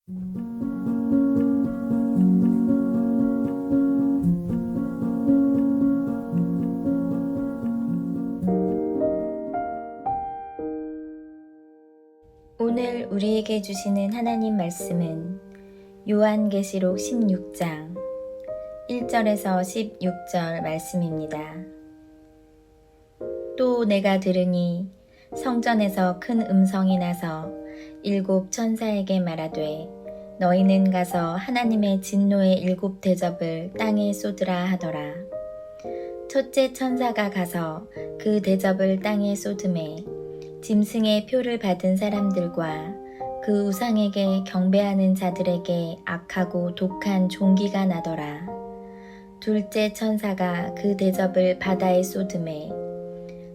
오늘 우리에게 주시는 하나님 말씀은 요한계시록 16장 1절에서 16절 말씀입니다. 또 내가 들으니 성전에서 큰 음성이 나서 7 천사에게 말하되 너희는 가서 하나님의 진노의 7 대접을 땅에 쏟으라 하더라. 첫째 천사가 가서 그 대접을 땅에 쏟음에 짐승의 표를 받은 사람들과 그 우상에게 경배하는 자들에게 악하고 독한 종기가 나더라. 둘째 천사가 그 대접을 바다에 쏟음에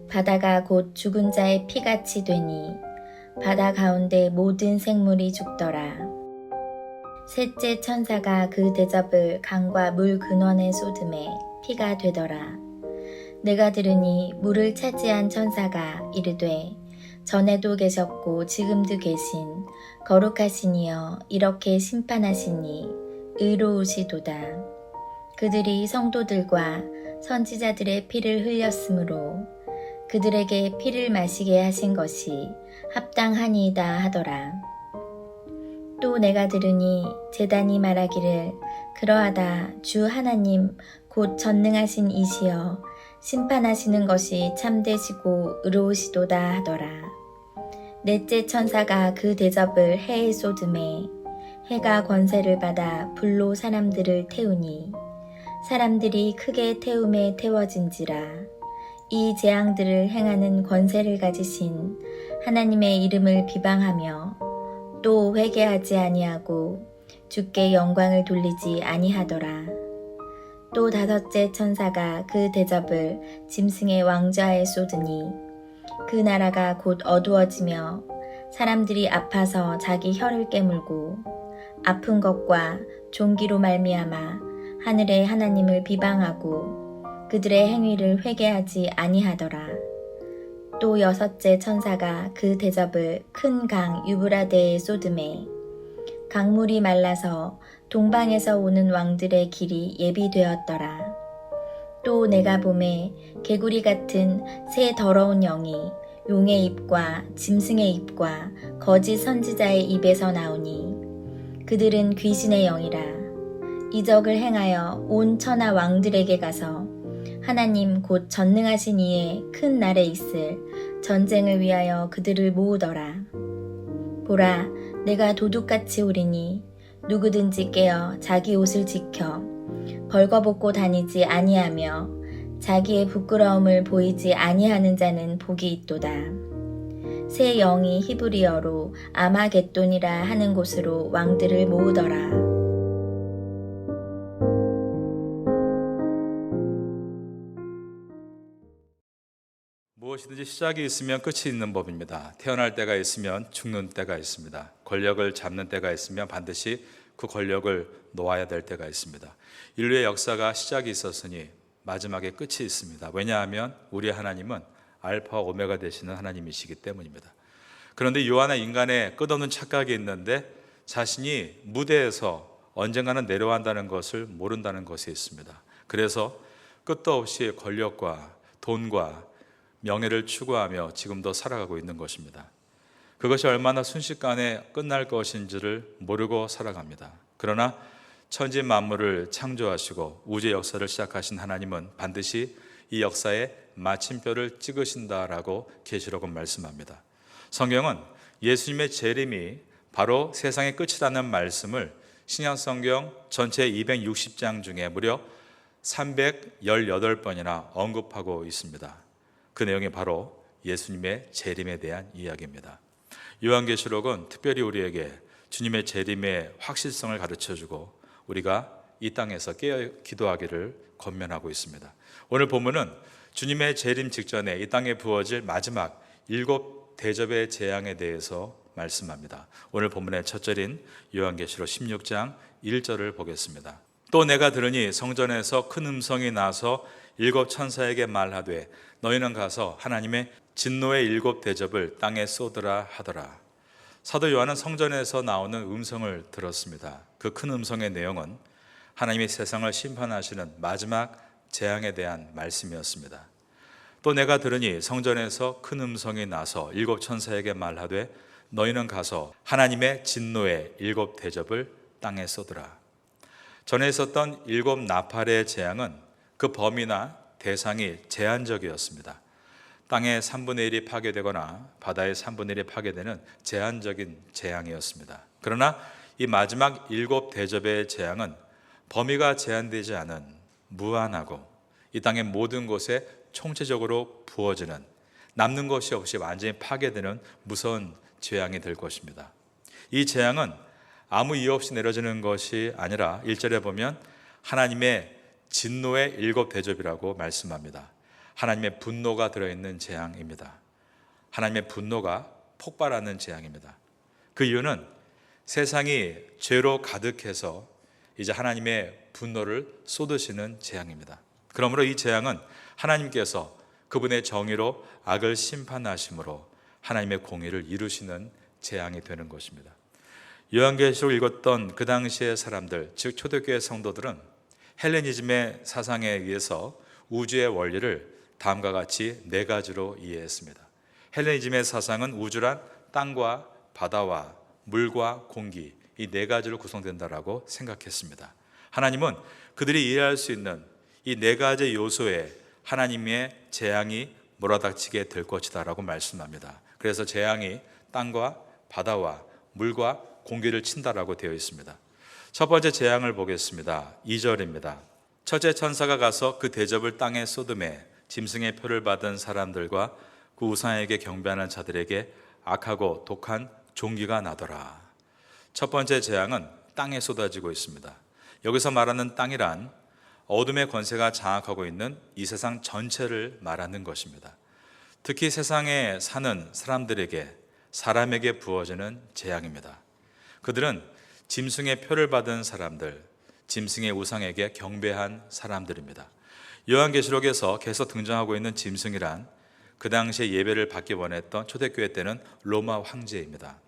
바다가 곧 죽은 자의 피같이 되니 바다 가운데 모든 생물이 죽더라. 셋째 천사가 그 대접을 강과 물 근원에 쏟음에 피가 되더라. 내가 들으니 물을 차지한 천사가 이르되 전에도 계셨고 지금도 계신 거룩하신 이여 이렇게 심판하시니 의로우시도다. 그들이 성도들과 선지자들의 피를 흘렸으므로 그들에게 피를 마시게 하신 것이 합당하니이다 하더라. 또 내가 들으니 제단이 말하기를 그러하다 주 하나님 곧 전능하신 이시여 심판하시는 것이 참되시고 의로우시도다 하더라. 넷째 천사가 그 대접을 해에 쏟음에 해가 권세를 받아 불로 사람들을 태우니 사람들이 크게 태움에 태워진지라. 이 재앙들을 행하는 권세를 가지신 하나님의 이름을 비방하며 또 회개하지 아니하고 주께 영광을 돌리지 아니하더라. 또 다섯째 천사가 그 대접을 짐승의 왕좌에 쏟으니 그 나라가 곧 어두워지며 사람들이 아파서 자기 혀를 깨물고 아픈 것과 종기로 말미암아 하늘의 하나님을 비방하고 그들의 행위를 회개하지 아니하더라. 또 여섯째 천사가 그 대접을 큰 강 유브라데에 쏟음에 강물이 말라서 동방에서 오는 왕들의 길이 예비되었더라. 또 내가 보매 개구리 같은 새 더러운 영이 용의 입과 짐승의 입과 거짓 선지자의 입에서 나오니 그들은 귀신의 영이라. 이적을 행하여 온 천하 왕들에게 가서 하나님 곧 전능하신 이의 큰 날에 있을 전쟁을 위하여 그들을 모으더라. 보라, 내가 도둑같이 오리니 누구든지 깨어 자기 옷을 지켜 벌거벗고 다니지 아니하며 자기의 부끄러움을 보이지 아니하는 자는 복이 있도다. 새 영이 히브리어로 아마겟돈이라 하는 곳으로 왕들을 모으더라. 무엇이든지 시작이 있으면 끝이 있는 법입니다. 태어날 때가 있으면 죽는 때가 있습니다. 권력을 잡는 때가 있으면 반드시 그 권력을 놓아야 될 때가 있습니다. 인류의 역사가 시작이 있었으니 마지막에 끝이 있습니다. 왜냐하면 우리 하나님은 알파와 오메가 되시는 하나님이시기 때문입니다. 그런데 유한한 인간의 끝없는 착각이 있는데 자신이 무대에서 언젠가는 내려간다는 것을 모른다는 것이 있습니다. 그래서 끝도 없이 권력과 돈과 명예를 추구하며 지금도 살아가고 있는 것입니다. 그것이 얼마나 순식간에 끝날 것인지를 모르고 살아갑니다. 그러나 천지 만물을 창조하시고 우주의 역사를 시작하신 하나님은 반드시 이 역사에 마침표를 찍으신다라고 계시록은 말씀합니다. 성경은 예수님의 재림이 바로 세상의 끝이라는 말씀을 신약성경 전체 260장 중에 무려 318번이나 언급하고 있습니다. 그 내용이 바로 예수님의 재림에 대한 이야기입니다. 요한계시록은 특별히 우리에게 주님의 재림의 확실성을 가르쳐주고 우리가 이 땅에서 깨어 기도하기를 권면하고 있습니다. 오늘 본문은 주님의 재림 직전에 이 땅에 부어질 마지막 7 대접의 재앙에 대해서 말씀합니다. 오늘 본문의 첫 절인 요한계시록 16장 1절을 보겠습니다. 또 내가 들으니 성전에서 큰 음성이 나서 7 천사에게 말하되 너희는 가서 하나님의 진노의 7 대접을 땅에 쏟으라 하더라. 사도 요한은 성전에서 나오는 음성을 들었습니다. 그 큰 음성의 내용은 하나님이 세상을 심판하시는 마지막 재앙에 대한 말씀이었습니다. 또 내가 들으니 성전에서 큰 음성이 나서 일곱 천사에게 말하되 너희는 가서 하나님의 진노의 일곱 대접을 땅에 쏟으라. 전에 있었던 일곱 나팔의 재앙은 그 범위나 대상이 제한적이었습니다. 땅의 3분의 1이 파괴되거나 바다의 3분의 1이 파괴되는 제한적인 재앙이었습니다. 그러나 이 마지막 일곱 대접의 재앙은 범위가 제한되지 않은 무한하고 이 땅의 모든 곳에 총체적으로 부어지는, 남는 것이 없이 완전히 파괴되는 무서운 재앙이 될 것입니다. 이 재앙은 아무 이유 없이 내려지는 것이 아니라 1절에 보면 하나님의 진노의 일곱 대접이라고 말씀합니다. 하나님의 분노가 들어있는 재앙입니다. 하나님의 분노가 폭발하는 재앙입니다. 그 이유는 세상이 죄로 가득해서 이제 하나님의 분노를 쏟으시는 재앙입니다. 그러므로 이 재앙은 하나님께서 그분의 정의로 악을 심판하심으로 하나님의 공의를 이루시는 재앙이 되는 것입니다. 요한계시록 읽었던 그 당시의 사람들, 즉 초대교회 성도들은 헬레니즘의 사상에 의해서 우주의 원리를 다음과 같이 네 가지로 이해했습니다. 헬레니즘의 사상은 우주란 땅과 바다와 물과 공기, 이 네 가지로 구성된다라고 생각했습니다. 하나님은 그들이 이해할 수 있는 이 네 가지 요소에 하나님의 재앙이 몰아닥치게 될 것이다 라고 말씀합니다. 그래서 재앙이 땅과 바다와 물과 공기를 친다라고 되어 있습니다. 첫 번째 재앙을 보겠습니다. 2절입니다. 첫째 천사가 가서 그 대접을 땅에 쏟음에 짐승의 표를 받은 사람들과 그 우상에게 경배하는 자들에게 악하고 독한 종기가 나더라. 첫 번째 재앙은 땅에 쏟아지고 있습니다. 여기서 말하는 땅이란 어둠의 권세가 장악하고 있는 이 세상 전체를 말하는 것입니다. 특히 세상에 사는 사람들에게, 사람에게 부어지는 재앙입니다. 그들은 짐승의 표를 받은 사람들, 짐승의 우상에게 경배한 사람들입니다. 요한계시록에서 계속 등장하고 있는 짐승이란 그 당시에 예배를 받기 원했던 초대교회 때는 로마 황제입니다.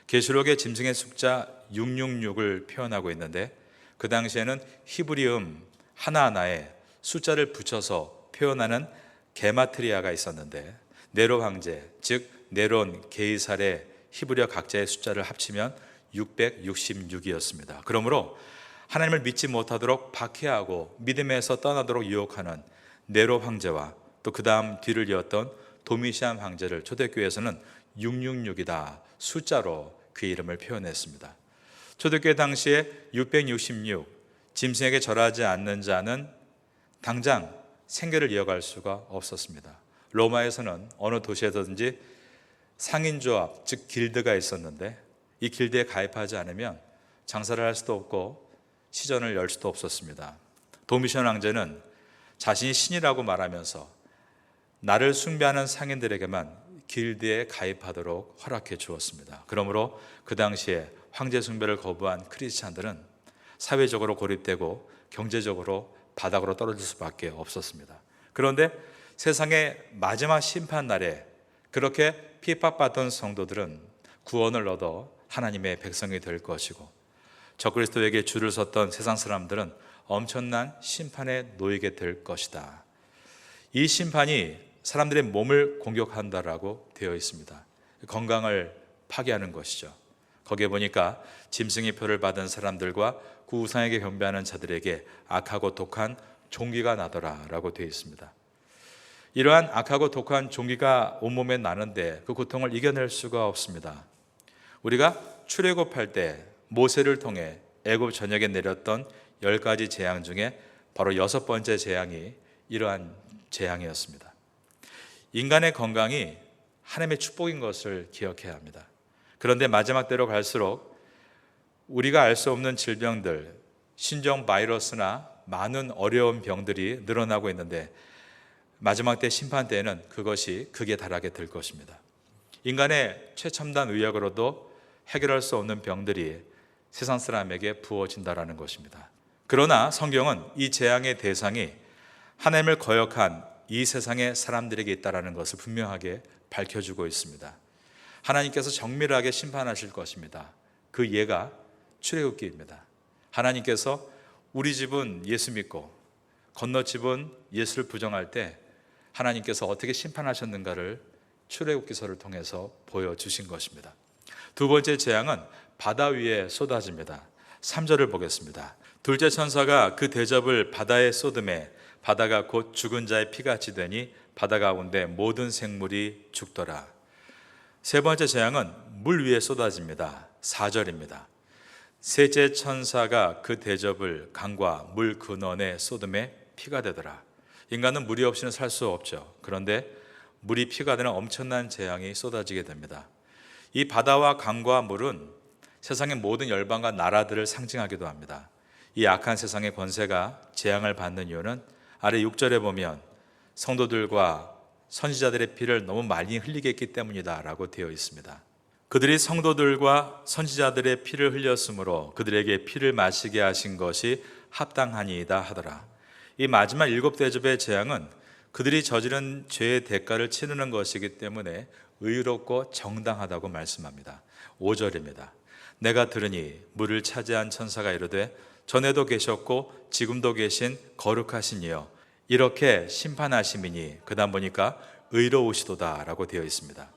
계시록의 짐승의 숫자 666을 표현하고 있는데 그 당시에는 히브리음 하나하나에 숫자를 붙여서 표현하는 게마트리아가 있었는데 네로 황제, 즉 네론 게이살의 히브리어 각자의 숫자를 합치면 666이었습니다. 그러므로 하나님을 믿지 못하도록 박해하고 믿음에서 떠나도록 유혹하는 네로 황제와 또 그 다음 뒤를 이었던 도미시안 황제를 초대교회에서는 666이다 숫자로 그 이름을 표현했습니다. 초대교회 당시에 666 짐승에게 절하지 않는 자는 당장 생계를 이어갈 수가 없었습니다. 로마에서는 어느 도시에서든지 상인조합 즉 길드가 있었는데 이 길드에 가입하지 않으면 장사를 할 수도 없고 시전을 열 수도 없었습니다. 도미시안 황제는 자신이 신이라고 말하면서 나를 숭배하는 상인들에게만 길드에 가입하도록 허락해 주었습니다. 그러므로 그 당시에 황제 숭배를 거부한 크리스찬들은 사회적으로 고립되고 경제적으로 바닥으로 떨어질 수밖에 없었습니다. 그런데 세상의 마지막 심판 날에 그렇게 핍박받던 성도들은 구원을 얻어 하나님의 백성이 될 것이고 적그리스도에게 줄을 섰던 세상 사람들은 엄청난 심판에 놓이게 될 것이다. 이 심판이 사람들의 몸을 공격한다라고 되어 있습니다. 건강을 파괴하는 것이죠. 거기에 보니까 짐승의 표를 받은 사람들과 그 우상에게 경배하는 자들에게 악하고 독한 종기가 나더라라고 되어 있습니다. 이러한 악하고 독한 종기가 온몸에 나는데 그 고통을 이겨낼 수가 없습니다. 우리가 출애굽할 때 모세를 통해 애굽 전역에 내렸던 10가지 재앙 중에 바로 6번째 재앙이 이러한 재앙이었습니다. 인간의 건강이 하나님의 축복인 것을 기억해야 합니다. 그런데 마지막 때로 갈수록 우리가 알 수 없는 질병들, 신종 바이러스나 많은 어려운 병들이 늘어나고 있는데 마지막 때 심판 때에는 그것이 극에 달하게 될 것입니다. 인간의 최첨단 의학으로도 해결할 수 없는 병들이 세상 사람에게 부어진다라는 것입니다. 그러나 성경은 이 재앙의 대상이 하나님을 거역한 이 세상의 사람들에게 있다라는 것을 분명하게 밝혀주고 있습니다. 하나님께서 정밀하게 심판하실 것입니다. 그 예가 출애굽기입니다. 하나님께서 우리 집은 예수 믿고 건너 집은 예수를 부정할 때 하나님께서 어떻게 심판하셨는가를 출애굽기서를 통해서 보여주신 것입니다. 두 번째 재앙은 바다 위에 쏟아집니다. 3절을 보겠습니다. 둘째 천사가 그 대접을 바다에 쏟음에 바다가 곧 죽은 자의 피같이 되니 바다 가운데 모든 생물이 죽더라. 세 번째 재앙은 물 위에 쏟아집니다. 4절입니다. 셋째 천사가 그 대접을 강과 물 근원에 쏟음에 피가 되더라. 인간은 물이 없이는 살 수 없죠. 그런데 물이 피가 되는 엄청난 재앙이 쏟아지게 됩니다. 이 바다와 강과 물은 세상의 모든 열방과 나라들을 상징하기도 합니다. 이 악한 세상의 권세가 재앙을 받는 이유는 아래 6절에 보면 성도들과 선지자들의 피를 너무 많이 흘리게 했기 때문이다 라고 되어 있습니다. 그들이 성도들과 선지자들의 피를 흘렸으므로 그들에게 피를 마시게 하신 것이 합당하니이다 하더라. 이 마지막 7대접의 재앙은 그들이 저지른 죄의 대가를 치르는 것이기 때문에 의롭고 정당하다고 말씀합니다. 5절입니다. 내가 들으니 물을 차지한 천사가 이르되 전에도 계셨고 지금도 계신 거룩하신 이여 이렇게 심판하심이니 그 다음 보니까 의로우시도다 라고 되어 있습니다.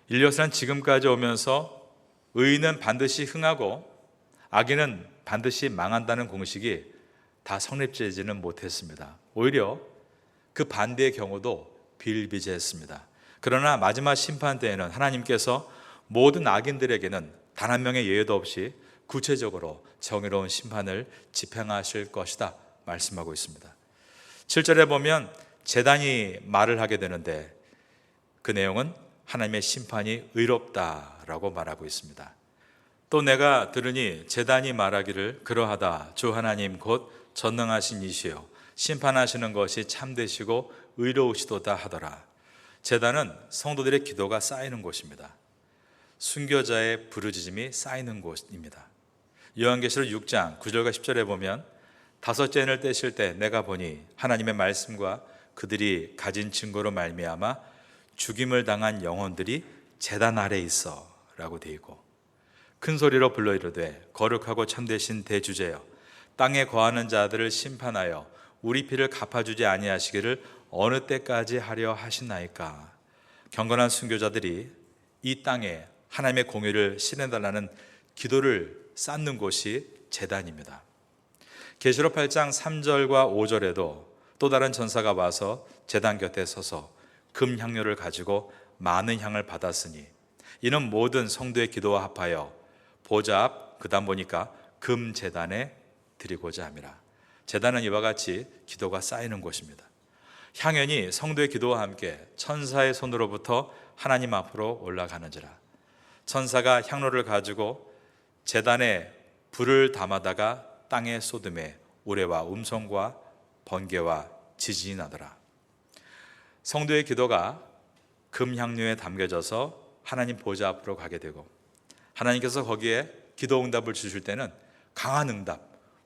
인류사는 지금까지 오면서 의인은 반드시 흥하고 악인은 반드시 망한다는 공식이 다 성립되지는 못했습니다. 오히려 그 반대의 경우도 비일비재했습니다. 그러나 마지막 심판 때에는 하나님께서 모든 악인들에게는 단 한 명의 예외도 없이 구체적으로 정의로운 심판을 집행하실 것이다 말씀하고 있습니다. 7절에 보면 제단이 말을 하게 되는데 그 내용은 하나님의 심판이 의롭다라고 말하고 있습니다. 또 내가 들으니 제단이 말하기를 그러하다 주 하나님 곧 전능하신 이시여 심판하시는 것이 참되시고 의로우시도다 하더라. 제단은 성도들의 기도가 쌓이는 곳입니다. 순교자의 부르짖음이 쌓이는 곳입니다. 요한계시록 6장 9절과 10절에 보면 다섯째 인을 떼실 때 내가 보니 하나님의 말씀과 그들이 가진 증거로 말미암아 죽임을 당한 영혼들이 제단 아래 있어 라고 되어 있고 큰 소리로 불러 이르되 거룩하고 참되신 대주제여 땅에 거하는 자들을 심판하여 우리 피를 갚아주지 아니하시기를 어느 때까지 하려 하시나이까. 경건한 순교자들이 이 땅에 하나님의 공의를 실현해달라는 기도를 쌓는 곳이 제단입니다. 계시록 8장 3절과 5절에도 또 다른 전사가 와서 제단 곁에 서서 금 향료를 가지고 많은 향을 받았으니 이는 모든 성도의 기도와 합하여 보좌 앞 그 다음 보니까 금 제단에 드리고자 함이라. 제단은 이와 같이 기도가 쌓이는 곳입니다. 향연이 성도의 기도와 함께 천사의 손으로부터 하나님 앞으로 올라가는지라. 천사가 향로를 가지고 제단에 불을 담아다가 땅에 쏟음에 우레와 음성과 번개와 지진이 나더라. 성도의 기도가 금향료에 담겨져서 하나님 보좌 앞으로 가게 되고 하나님께서 거기에 기도 응답을 주실 때는 강한 응답,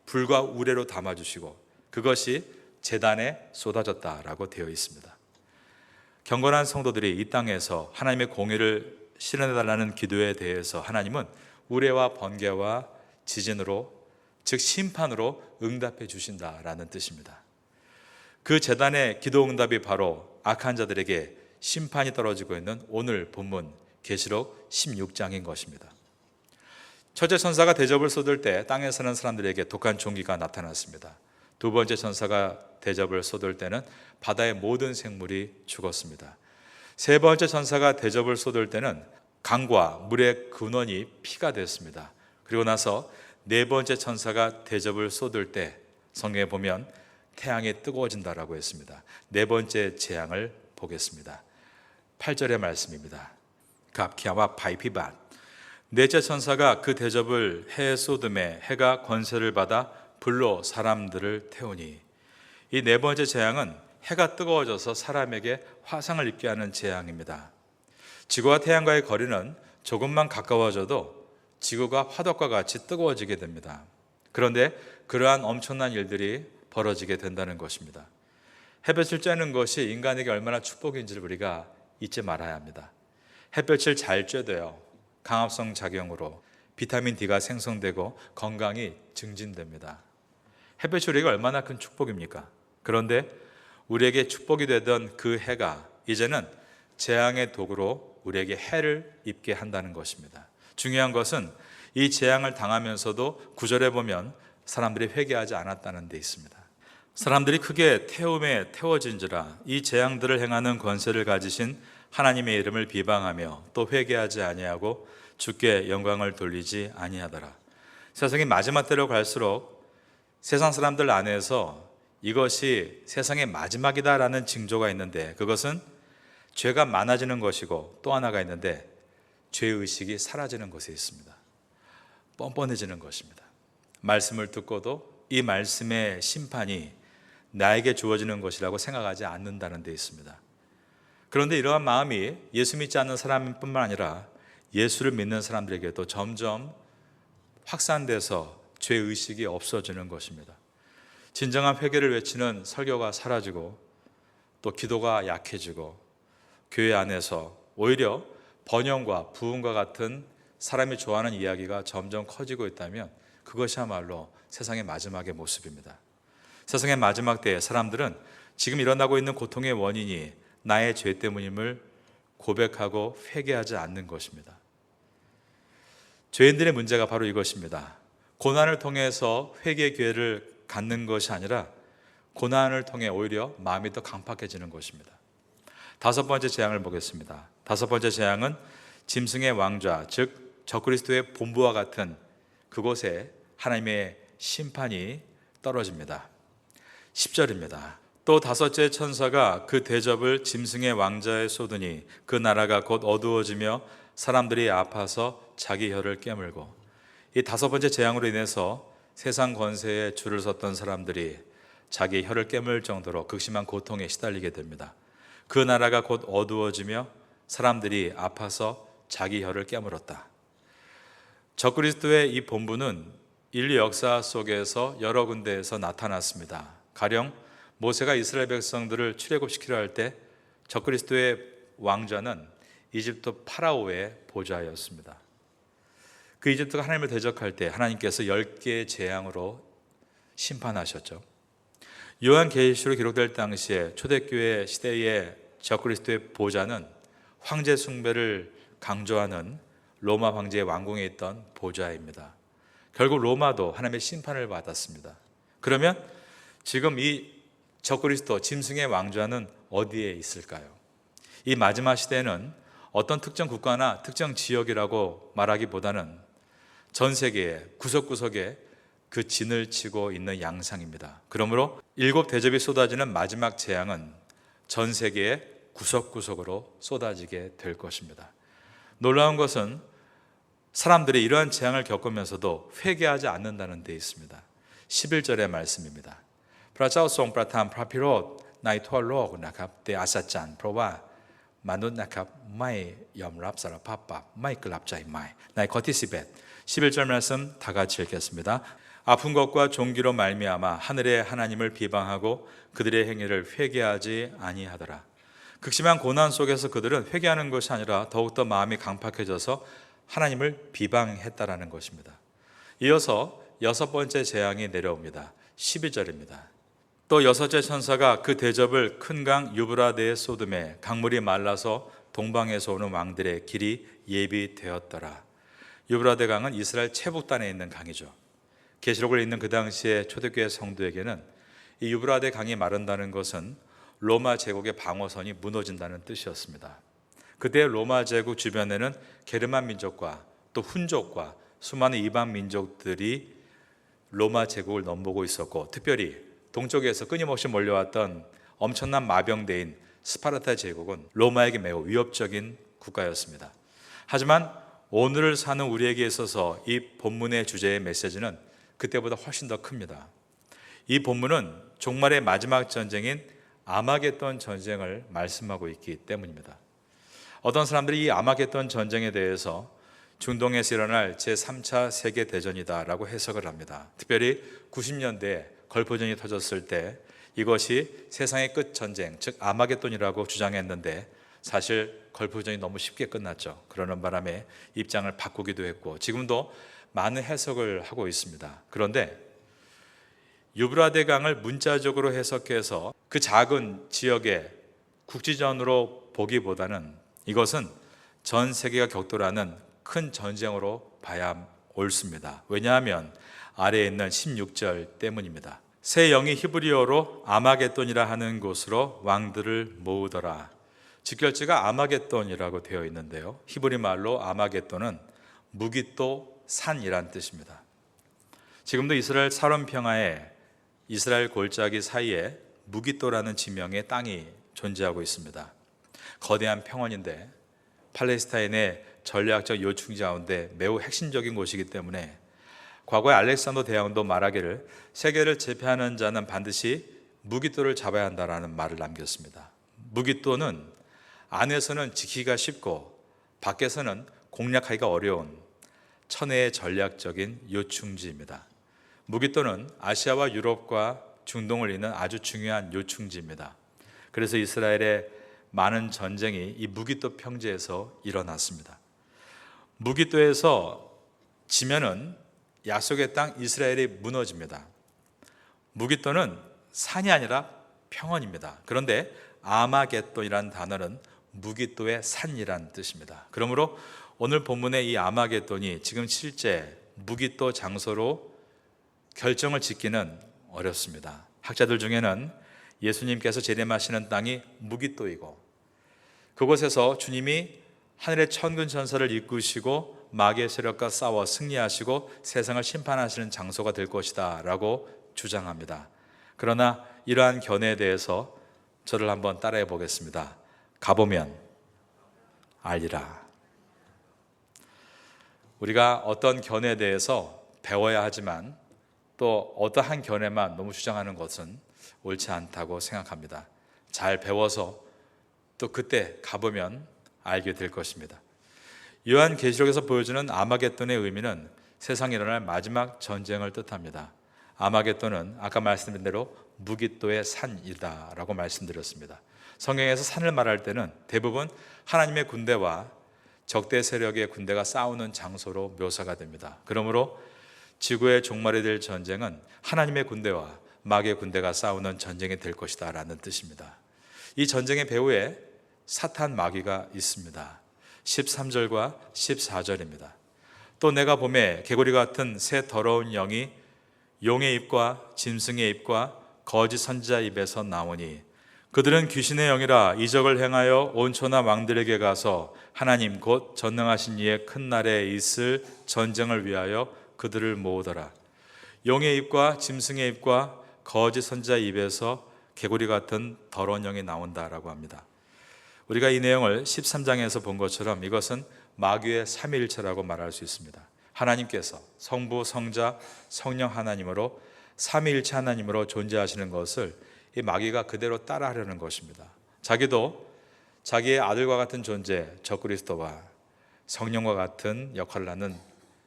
불과 우레로 담아주시고 그것이 제단에 쏟아졌다라고 되어 있습니다. 경건한 성도들이 이 땅에서 하나님의 공의를 실현해달라는 기도에 대해서 하나님은 우레와 번개와 지진으로 즉 심판으로 응답해 주신다라는 뜻입니다. 그 제단의 기도 응답이 바로 악한 자들에게 심판이 떨어지고 있는 오늘 본문 계시록 16장인 것입니다. 첫째 천사가 대접을 쏟을 때 땅에 사는 사람들에게 독한 종기가 나타났습니다. 두 번째 천사가 대접을 쏟을 때는 바다의 모든 생물이 죽었습니다. 세 번째 천사가 대접을 쏟을 때는 강과 물의 근원이 피가 됐습니다. 그리고 나서 네 번째 천사가 대접을 쏟을 때 성경에 보면 태양이 뜨거워진다라고 했습니다. 네 번째 재앙을 보겠습니다. 8절의 말씀입니다. 갑키아와 바이피반. 넷째 천사가 그 대접을 해에 쏟음에 해가 권세를 받아 불로 사람들을 태우니 이 네 번째 재앙은 해가 뜨거워져서 사람에게 화상을 입게 하는 재앙입니다. 지구와 태양과의 거리는 조금만 가까워져도 지구가 화덕과 같이 뜨거워지게 됩니다. 그런데 그러한 엄청난 일들이 벌어지게 된다는 것입니다. 햇볕을 쬐는 것이 인간에게 얼마나 축복인지를 우리가 잊지 말아야 합니다. 햇볕을 잘 쬐도요. 강합성 작용으로 비타민 D가 생성되고 건강이 증진됩니다. 햇볕이 우리에게 얼마나 큰 축복입니까? 그런데 우리에게 축복이 되던 그 해가 이제는 재앙의 도구로 우리에게 해를 입게 한다는 것입니다. 중요한 것은 이 재앙을 당하면서도 9절에 보면 사람들이 회개하지 않았다는 데 있습니다. 사람들이 크게 태움에 태워진지라 이 재앙들을 행하는 권세를 가지신 하나님의 이름을 비방하며 또 회개하지 아니하고 주께 영광을 돌리지 아니하더라. 세상이 마지막 때로 갈수록 세상 사람들 안에서 이것이 세상의 마지막이다라는 징조가 있는데 그것은 죄가 많아지는 것이고 또 하나가 있는데 죄의식이 사라지는 것에 있습니다. 뻔뻔해지는 것입니다. 말씀을 듣고도 이 말씀의 심판이 나에게 주어지는 것이라고 생각하지 않는다는 데 있습니다. 그런데 이러한 마음이 예수 믿지 않는 사람뿐만 아니라 예수를 믿는 사람들에게도 점점 확산돼서 죄의식이 없어지는 것입니다. 진정한 회개를 외치는 설교가 사라지고 또 기도가 약해지고 교회 안에서 오히려 번영과 부흥과 같은 사람이 좋아하는 이야기가 점점 커지고 있다면 그것이야말로 세상의 마지막의 모습입니다. 세상의 마지막 때에 사람들은 지금 일어나고 있는 고통의 원인이 나의 죄 때문임을 고백하고 회개하지 않는 것입니다. 죄인들의 문제가 바로 이것입니다. 고난을 통해서 회개의 기회를 갖는 것이 아니라 고난을 통해 오히려 마음이 더 강팍해지는 것입니다. 다섯 번째 재앙을 보겠습니다. 다섯 번째 재앙은 짐승의 왕좌, 즉 적그리스도의 본부와 같은 그곳에 하나님의 심판이 떨어집니다. 10절입니다. 또 다섯째 천사가 그 대접을 짐승의 왕좌에 쏟으니 그 나라가 곧 어두워지며 사람들이 아파서 자기 혀를 깨물고. 이 다섯 번째 재앙으로 인해서 세상 권세에 줄을 섰던 사람들이 자기 혀를 깨물 정도로 극심한 고통에 시달리게 됩니다. 그 나라가 곧 어두워지며 사람들이 아파서 자기 혀를 깨물었다. 적그리스도의 이 본부는 인류 역사 속에서 여러 군데에서 나타났습니다. 가령 모세가 이스라엘 백성들을 출애굽시키려 할 때 적그리스도의 왕좌는 이집트 파라오의 보좌였습니다. 그 이집트가 하나님을 대적할 때 하나님께서 10개의 재앙으로 심판하셨죠. 요한계시록 기록될 당시에 초대교회 시대의 적그리스도의 보좌는 황제 숭배를 강조하는 로마 황제의 왕궁에 있던 보좌입니다. 결국 로마도 하나님의 심판을 받았습니다. 그러면 지금 이 적그리스도 짐승의 왕좌는 어디에 있을까요? 이 마지막 시대는 어떤 특정 국가나 특정 지역이라고 말하기보다는 전 세계의 구석구석에 그 진을 치고 있는 양상입니다. 그러므로 7 대접이 쏟아지는 마지막 재앙은 전 세계의 구석구석으로 쏟아지게 될 것입니다. 놀라운 것은 사람들이 이러한 재앙을 겪으면서도 회개하지 않는다는 데 있습니다. 11절의 말씀입니다. พระเจ้าทรงประทานพระพิโรธในทั่วโลกนะครับแต่อัศจรรย์เพราะว่ามนุษย์นะครับไม่ยอมรับสารภาพบาปไม่กลับใจใหม่ในข้อที่ 11절 말씀 다 같이 읽겠습니다. 아픈 것과 종기로 말미암아 하늘의 하나님을 비방하고 그들의 행위를 회개하지 아니하더라. 극심한 고난 속에서 그들은 회개하는 것이 아니라 더욱더 마음이 강팍해져서 하나님을 비방했다라는 것입니다. 이어서 여섯 번째 재앙이 내려옵니다. 12절입니다. 또 여섯째 천사가 그 대접을 큰 강 유브라데의 쏟음에 강물이 말라서 동방에서 오는 왕들의 길이 예비되었더라. 유브라데 강은 이스라엘 최북단에 있는 강이죠. 계시록을 읽는 그 당시에 초대교회 성도에게는 이 유브라데 강이 마른다는 것은 로마 제국의 방어선이 무너진다는 뜻이었습니다. 그때 로마 제국 주변에는 게르만 민족과 또 훈족과 수많은 이방 민족들이 로마 제국을 넘보고 있었고, 특별히 동쪽에서 끊임없이 몰려왔던 엄청난 마병대인 스파르타 제국은 로마에게 매우 위협적인 국가였습니다. 하지만 오늘을 사는 우리에게 있어서 이 본문의 주제의 메시지는 그때보다 훨씬 더 큽니다. 이 본문은 종말의 마지막 전쟁인 아마겟돈 전쟁을 말씀하고 있기 때문입니다. 어떤 사람들이 이 아마겟돈 전쟁에 대해서 중동에서 일어날 제3차 세계대전이다라고 해석을 합니다. 특별히 90년대에 걸포전이 터졌을 때 이것이 세상의 끝 전쟁, 즉 아마겟돈이라고 주장했는데 사실 걸프전이 너무 쉽게 끝났죠. 그러는 바람에 입장을 바꾸기도 했고 지금도 많은 해석을 하고 있습니다. 그런데 유브라데 강을 문자적으로 해석해서 그 작은 지역의 국지전으로 보기보다는 이것은 전 세계가 격돌하는 큰 전쟁으로 봐야 옳습니다. 왜냐하면 아래에 있는 16절 때문입니다. 새 영이 히브리어로 아마겟돈이라 하는 곳으로 왕들을 모으더라. 직결지가 아마겟돈이라고 되어 있는데요, 히브리 말로 아마겟돈은 무깃도 산이란 뜻입니다. 지금도 이스라엘 사론 평화에 이스라엘 골짜기 사이에 무깃도라는 지명의 땅이 존재하고 있습니다. 거대한 평원인데 팔레스타인의 전략적 요충지 가운데 매우 핵심적인 곳이기 때문에 과거에 알렉산더 대왕도 말하기를 세계를 제패하는 자는 반드시 무깃도를 잡아야 한다라는 말을 남겼습니다. 무깃도는 안에서는 지키기가 쉽고 밖에서는 공략하기가 어려운 천혜의 전략적인 요충지입니다. 무깃도는 아시아와 유럽과 중동을 잇는 아주 중요한 요충지입니다. 그래서 이스라엘의 많은 전쟁이 이 무깃도 평지에서 일어났습니다. 무깃도에서 지면은 약속의 땅 이스라엘이 무너집니다. 무깃도는 산이 아니라 평원입니다. 그런데 아마겟돈이라는 단어는 무깃도의 산이란 뜻입니다. 그러므로 오늘 본문의 이 아마겟돈이 지금 실제 무깃도 장소로 결정을 짓기는 어렵습니다. 학자들 중에는 예수님께서 재림하시는 땅이 무깃도이고 그곳에서 주님이 하늘의 천군 천사를 이끄시고 마귀의 세력과 싸워 승리하시고 세상을 심판하시는 장소가 될 것이다 라고 주장합니다. 그러나 이러한 견해에 대해서 저를 한번 따라해 보겠습니다. 가보면 알리라. 우리가 어떤 견해에 대해서 배워야 하지만 또 어떠한 견해만 너무 주장하는 것은 옳지 않다고 생각합니다. 잘 배워서 또 그때 가보면 알게 될 것입니다. 요한계시록에서 보여주는 아마겟돈의 의미는 세상에 일어날 마지막 전쟁을 뜻합니다. 아마겟돈은 아까 말씀드린 대로 무깃도의 산이다 라고 말씀드렸습니다. 성경에서 산을 말할 때는 대부분 하나님의 군대와 적대 세력의 군대가 싸우는 장소로 묘사가 됩니다. 그러므로 지구의 종말이 될 전쟁은 하나님의 군대와 마귀의 군대가 싸우는 전쟁이 될 것이다 라는 뜻입니다. 이 전쟁의 배후에 사탄 마귀가 있습니다. 13절과 14절입니다. 또 내가 보매 개구리 같은 새 더러운 영이 용의 입과 짐승의 입과 거짓 선지자 입에서 나오니 그들은 귀신의 영이라 이적을 행하여 온초나 왕들에게 가서 하나님 곧 전능하신 이의 큰 날에 있을 전쟁을 위하여 그들을 모으더라. 용의 입과 짐승의 입과 거짓 선지자 입에서 개구리 같은 더러운 영이 나온다라고 합니다. 우리가 이 내용을 13장에서 본 것처럼 이것은 마귀의 삼위일체라고 말할 수 있습니다. 하나님께서 성부, 성자, 성령 하나님으로 삼위일체 하나님으로 존재하시는 것을 이 마귀가 그대로 따라하려는 것입니다. 자기도 자기의 아들과 같은 존재 적그리스도와 성령과 같은 역할을 하는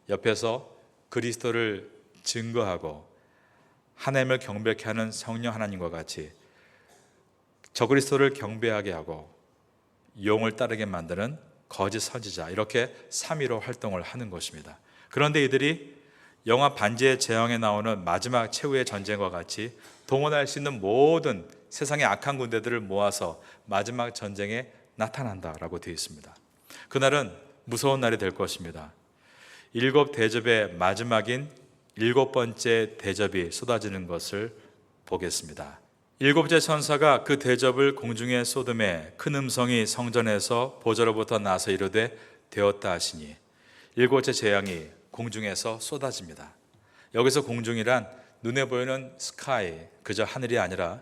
옆에서 그리스도를 증거하고 하나님을 경배케 하는 성령 하나님과 같이 적그리스도를 경배하게 하고 용을 따르게 만드는 거짓 선지자, 이렇게 삼위로 활동을 하는 것입니다. 그런데 이들이 영화 반지의 제왕에 나오는 마지막 최후의 전쟁과 같이 동원할 수 있는 모든 세상의 악한 군대들을 모아서 마지막 전쟁에 나타난다라고 되어 있습니다. 그날은 무서운 날이 될 것입니다. 7 대접의 마지막인 7번째 대접이 쏟아지는 것을 보겠습니다. 7째 천사가 그 대접을 공중에 쏟음에 큰 음성이 성전에서 보좌로부터 나서 이르되 되었다 하시니 7째 재앙이 공중에서 쏟아집니다. 여기서 공중이란 눈에 보이는 스카이, 그저 하늘이 아니라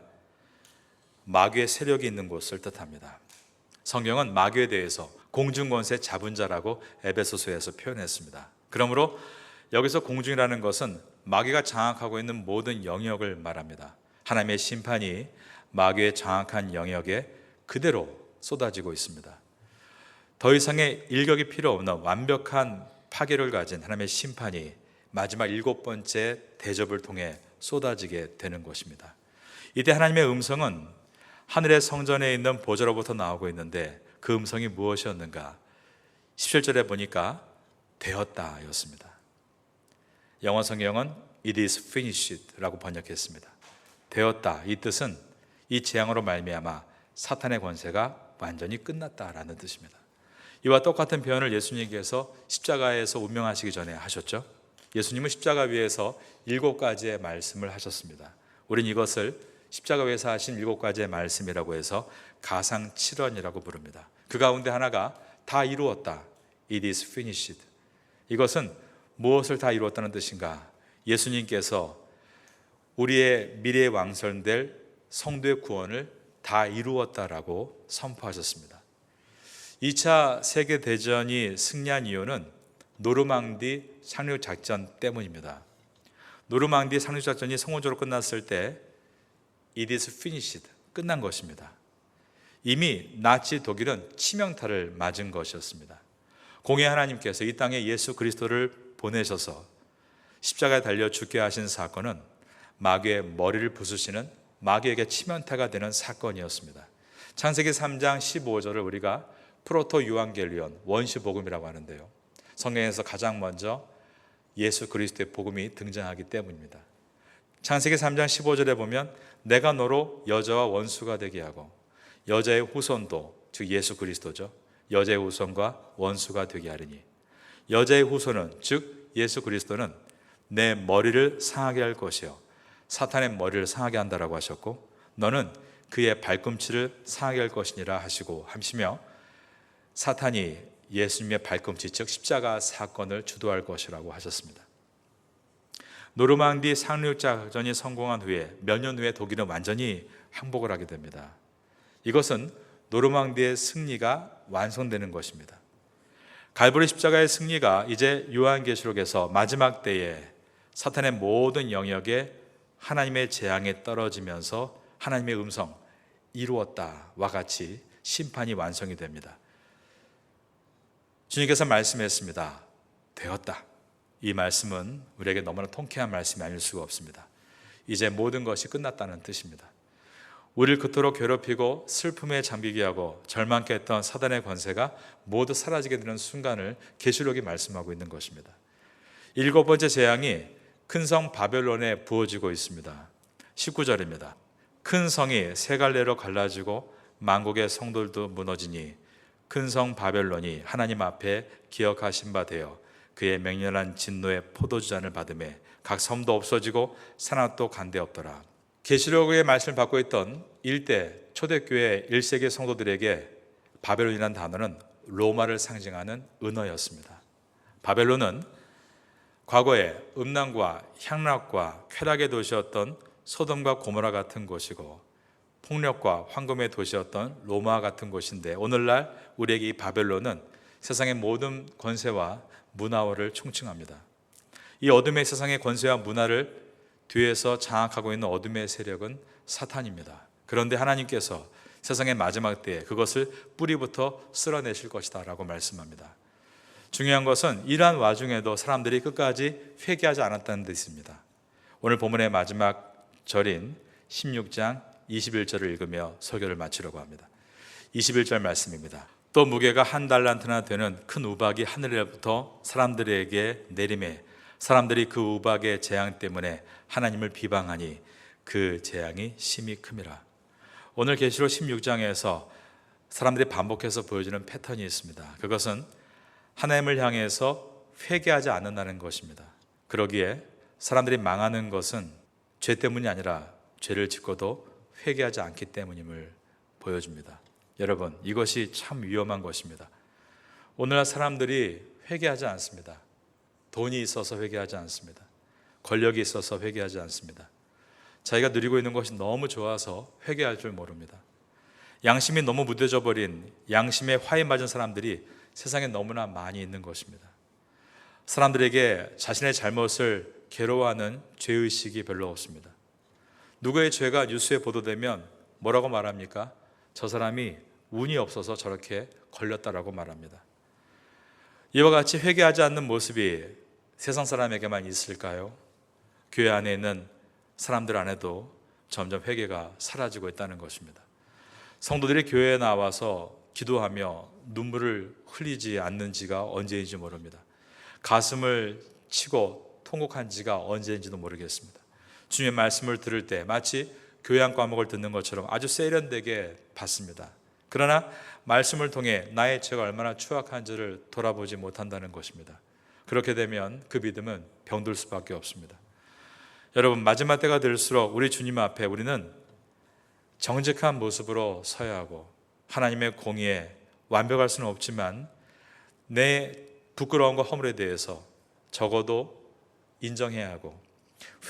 마귀의 세력이 있는 곳을 뜻합니다. 성경은 마귀에 대해서 공중권세 잡은 자라고 에베소서에서 표현했습니다. 그러므로 여기서 공중이라는 것은 마귀가 장악하고 있는 모든 영역을 말합니다. 하나님의 심판이 마귀의 장악한 영역에 그대로 쏟아지고 있습니다. 더 이상의 일격이 필요 없는 완벽한 파괴를 가진 하나님의 심판이 마지막 7번째 대접을 통해 쏟아지게 되는 것입니다. 이때 하나님의 음성은 하늘의 성전에 있는 보좌로부터 나오고 있는데 그 음성이 무엇이었는가? 17절에 보니까 되었다 였습니다. 영어 성경은 It is finished 라고 번역했습니다. 되었다, 이 뜻은 이 재앙으로 말미암아 사탄의 권세가 완전히 끝났다라는 뜻입니다. 이와 똑같은 표현을 예수님께서 십자가에서 운명하시기 전에 하셨죠. 예수님은 십자가 위에서 7가지의 말씀을 하셨습니다. 우린 이것을 십자가 위에서 하신 7가지의 말씀이라고 해서 가상칠언이라고 부릅니다. 그 가운데 하나가 다 이루었다, It is finished. 이것은 무엇을 다 이루었다는 뜻인가? 예수님께서 우리의 미래에 왕성될 성도의 구원을 다 이루었다라고 선포하셨습니다. 2차 세계대전이 승리한 이유는 노르망디 상륙작전 때문입니다. 노르망디 상륙작전이 성공적으로 끝났을 때 It is finished, 끝난 것입니다. 이미 나치 독일은 치명타를 맞은 것이었습니다. 공의 하나님께서 이 땅에 예수 그리스도를 보내셔서 십자가에 달려 죽게 하신 사건은 마귀의 머리를 부수시는, 마귀에게 치명타가 되는 사건이었습니다. 창세기 3장 15절을 우리가 프로토 유앙겔리온, 원시복음이라고 하는데요, 성경에서 가장 먼저 예수 그리스도의 복음이 등장하기 때문입니다. 창세기 3장 15절에 보면 내가 너로 여자와 원수가 되게 하고 여자의 후손도, 즉 예수 그리스도죠, 여자의 후손과 원수가 되게 하리니, 여자의 후손은, 즉 예수 그리스도는 내 머리를 상하게 할 것이요 사탄의 머리를 상하게 한다라고 하셨고, 너는 그의 발꿈치를 상하게 할 것이니라 하시며, 사탄이 예수님의 발꿈치, 즉 십자가 사건을 주도할 것이라고 하셨습니다. 노르망디 상륙작전이 성공한 후에 몇 년 후에 독일은 완전히 항복을 하게 됩니다. 이것은 노르망디의 승리가 완성되는 것입니다. 갈보리 십자가의 승리가 이제 요한계시록에서 마지막 때에 사탄의 모든 영역에 하나님의 재앙에 떨어지면서 하나님의 음성 이루었다와 같이 심판이 완성이 됩니다. 주님께서 말씀했습니다. 되었다. 이 말씀은 우리에게 너무나 통쾌한 말씀이 아닐 수가 없습니다. 이제 모든 것이 끝났다는 뜻입니다. 우리를 그토록 괴롭히고 슬픔에 잠기게 하고 절망케 했던 사단의 권세가 모두 사라지게 되는 순간을 계시록이 말씀하고 있는 것입니다. 7번째 재앙이 큰 성 바벨론에 부어지고 있습니다. 19절입니다. 큰 성이 세 갈래로 갈라지고 만국의 성들도 무너지니 큰 성 바벨론이 하나님 앞에 기억하신 바 되어 그의 맹렬한 진노의 포도주잔을 받음에 각 섬도 없어지고 산악도 간데 없더라. 계시록의 말씀을 받고 있던 일대 초대교회 1세기 성도들에게 바벨론이라는 단어는 로마를 상징하는 은어였습니다. 바벨론은 과거에 음란과 향락과 쾌락의 도시였던 소돔과 고모라 같은 곳이고 폭력과 황금의 도시였던 로마 같은 곳인데, 오늘날 우리에게 이 바벨론은 세상의 모든 권세와 문화를 총칭합니다. 이 어둠의 세상의 권세와 문화를 뒤에서 장악하고 있는 어둠의 세력은 사탄입니다. 그런데 하나님께서 세상의 마지막 때에 그것을 뿌리부터 쓸어내실 것이다 라고 말씀합니다. 중요한 것은 이러한 와중에도 사람들이 끝까지 회개하지 않았다는 뜻입니다. 오늘 본문의 마지막 절인 16장 21절을 읽으며 설교를 마치려고 합니다. 21절 말씀입니다. 또 무게가 1달란트나 되는 큰 우박이 하늘로부터 사람들에게 내림에 사람들이 그 우박의 재앙 때문에 하나님을 비방하니 그 재앙이 심히 큼이라. 오늘 계시록 16장에서 사람들이 반복해서 보여주는 패턴이 있습니다. 그것은 하나님을 향해서 회개하지 않는다는 것입니다. 그러기에 사람들이 망하는 것은 죄 때문이 아니라 죄를 짓고도 회개하지 않기 때문임을 보여줍니다. 여러분, 이것이 참 위험한 것입니다. 오늘날 사람들이 회개하지 않습니다. 돈이 있어서 회개하지 않습니다. 권력이 있어서 회개하지 않습니다. 자기가 누리고 있는 것이 너무 좋아서 회개할 줄 모릅니다. 양심이 너무 무뎌져 버린, 양심에 화에 맞은 사람들이 세상에 너무나 많이 있는 것입니다. 사람들에게 자신의 잘못을 괴로워하는 죄의식이 별로 없습니다. 누구의 죄가 뉴스에 보도되면 뭐라고 말합니까? 저 사람이 운이 없어서 저렇게 걸렸다라고 말합니다. 이와 같이 회개하지 않는 모습이 세상 사람에게만 있을까요? 교회 안에 있는 사람들 안에도 점점 회개가 사라지고 있다는 것입니다. 성도들이 교회에 나와서 기도하며 눈물을 흘리지 않는 지가 언제인지 모릅니다. 가슴을 치고 통곡한 지가 언제인지도 모르겠습니다. 주님의 말씀을 들을 때 마치 교양 과목을 듣는 것처럼 아주 세련되게 받습니다. 그러나 말씀을 통해 나의 죄가 얼마나 추악한지를 돌아보지 못한다는 것입니다. 그렇게 되면 그 믿음은 병들 수밖에 없습니다. 여러분, 마지막 때가 될수록 우리 주님 앞에 우리는 정직한 모습으로 서야 하고, 하나님의 공의에 완벽할 수는 없지만 내 부끄러움과 허물에 대해서 적어도 인정해야 하고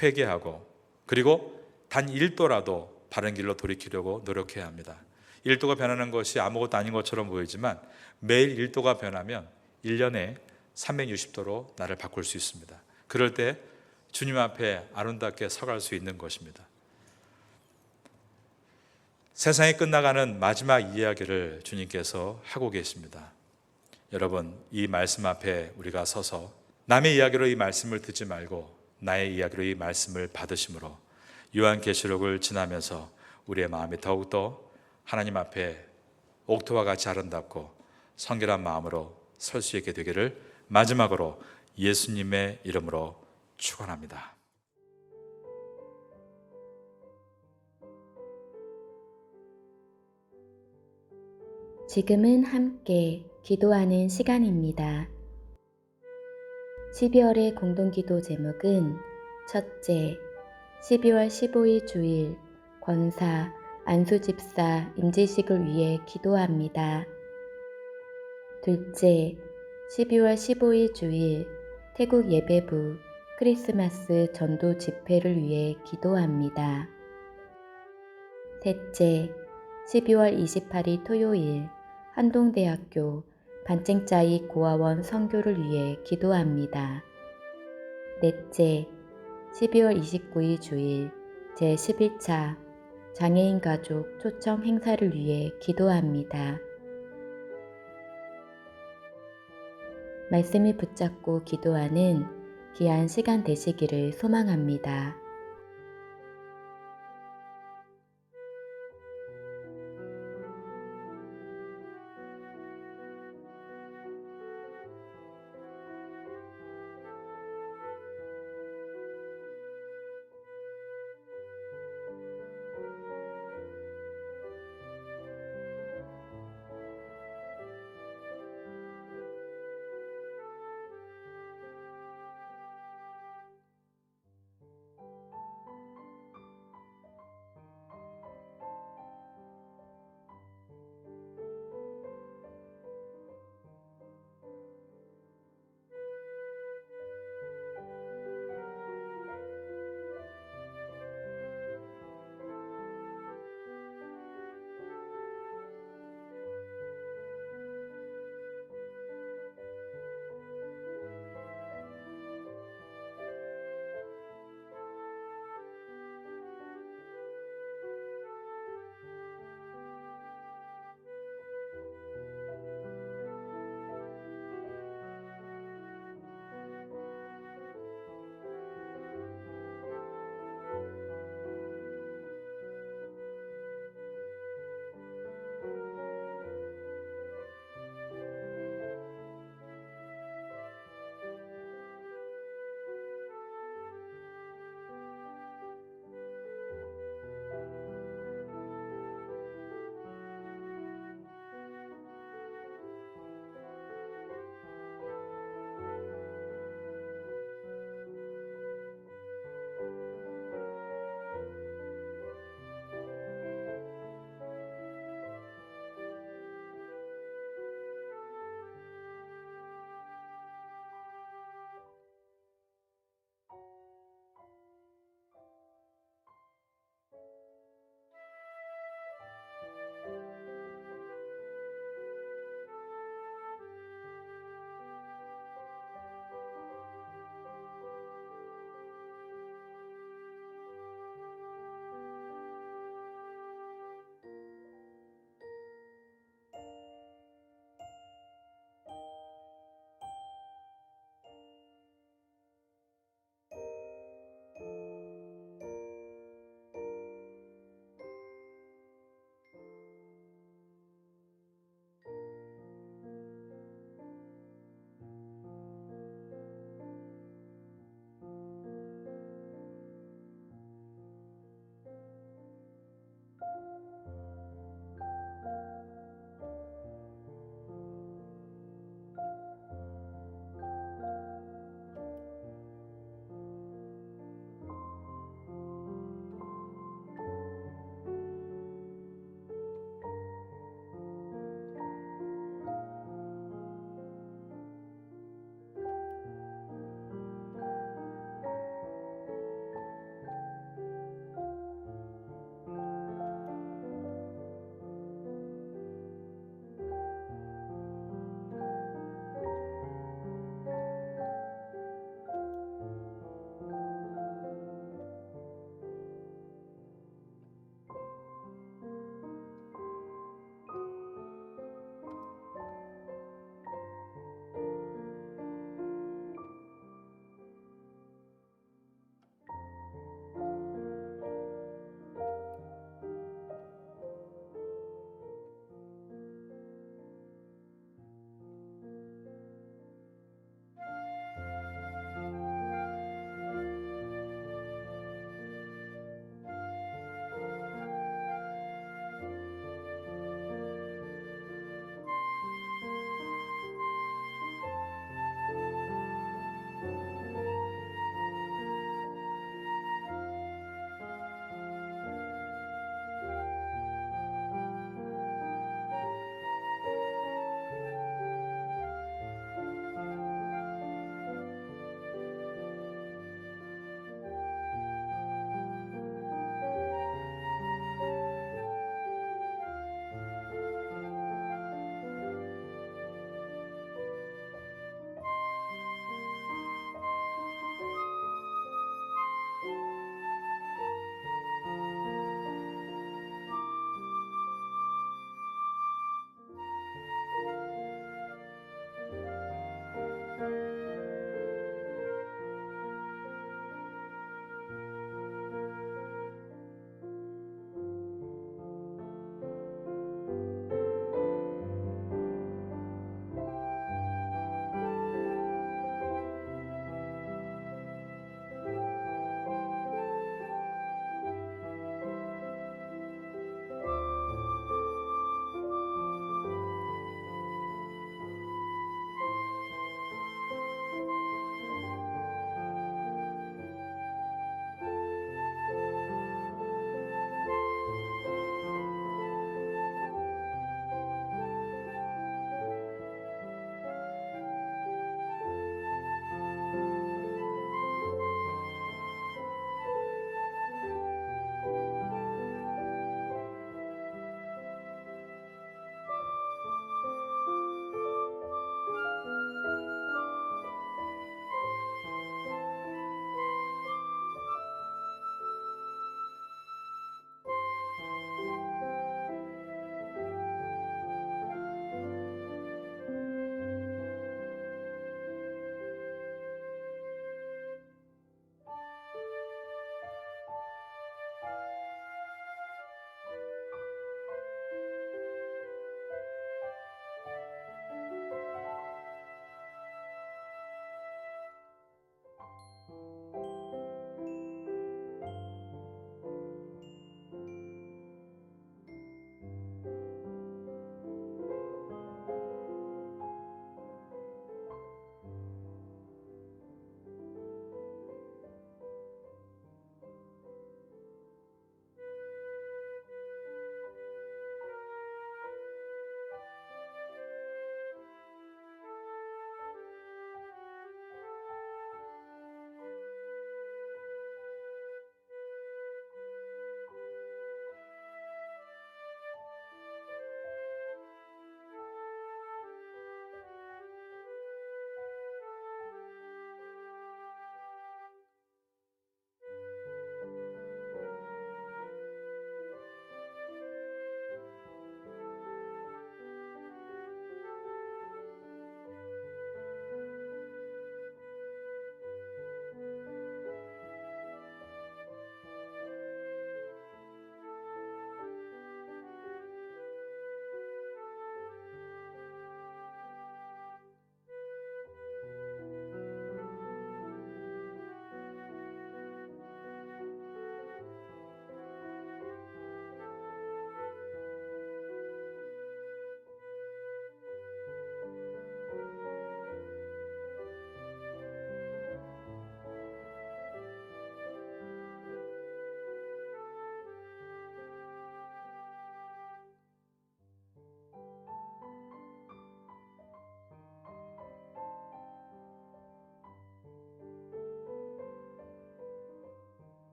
회개하고, 그리고 단 1도라도 바른 길로 돌이키려고 노력해야 합니다. 1도가 변하는 것이 아무것도 아닌 것처럼 보이지만 매일 1도가 변하면 1년에 360도로 나를 바꿀 수 있습니다. 그럴 때 주님 앞에 아름답게 서갈 수 있는 것입니다. 세상이 끝나가는 마지막 이야기를 주님께서 하고 계십니다. 여러분, 이 말씀 앞에 우리가 서서 남의 이야기로 이 말씀을 듣지 말고 나의 이야기로 이 말씀을 받으심으로 요한계시록을 지나면서 우리의 마음이 더욱더 하나님 앞에 옥토와 같이 아름답고 성결한 마음으로 설 수 있게 되기를 마지막으로 예수님의 이름으로 축원합니다. 지금은 함께 기도하는 시간입니다. 12월의 공동기도 제목은 첫째, 12월 15일 주일 권사 안수집사 임지식을 위해 기도합니다. 둘째, 12월 15일 주일 태국 예배부 크리스마스 전도 집회를 위해 기도합니다. 셋째, 12월 28일 토요일 한동대학교 반쟁짜이 고아원 선교를 위해 기도합니다. 넷째, 12월 29일 주일 제11차 장애인 가족 초청 행사를 위해 기도합니다. 말씀을 붙잡고 기도하는 귀한 시간 되시기를 소망합니다.